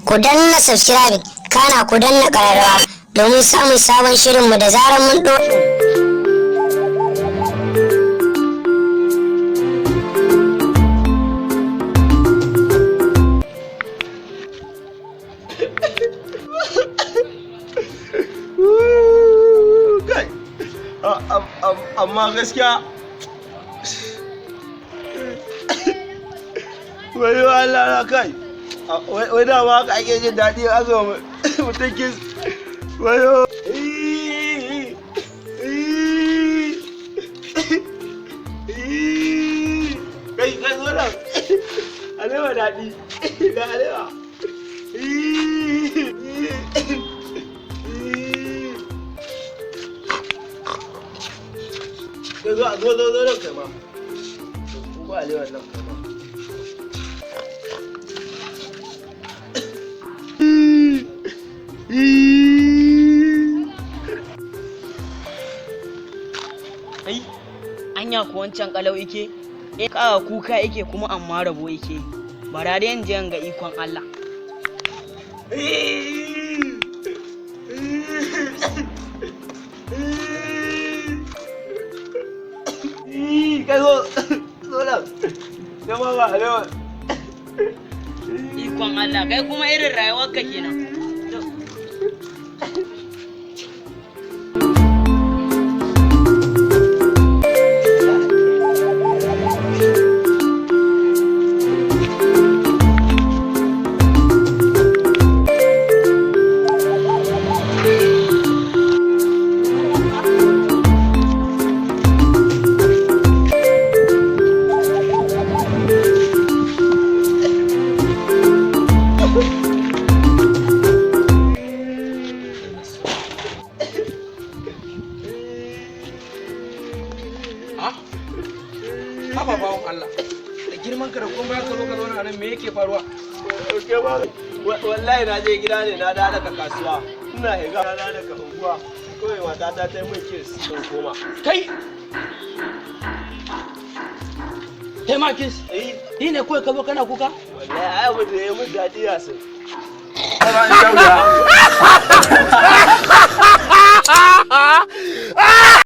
ku danna subscribe kana ku danna ƙararrawa domin samun sabon shirinmu da zarar mun ɗora. Amma gaskiya wai Allah na kai wai da ma ka ake jin daɗi a zo mutum kis wayo kai zo nan alewa daɗi ga alewa zo nan kai ma ko alewa nan kai ma ai anya ko wancan kalau yake kaga kuka yake kuma amma rabo yake bara da yanje ga ikon Allah kai zo nan sai ma ba alewa ikon Allah kai kuma irin rayuwar ka kenan Haba bawon Allah, da girman ka da kuma ya zo ka zauna nan me yake faruwa? Wallahi na je gida ne na dawo daga kasuwa. Ina higa na dawo daga unguwa. Kawai matata ta yi min kiss sun koma. Kai! Kai ma kiss? Ni ne kawai ka zo kana kuka? Wallahi ai abu da ya min daɗi ya sai. Kama in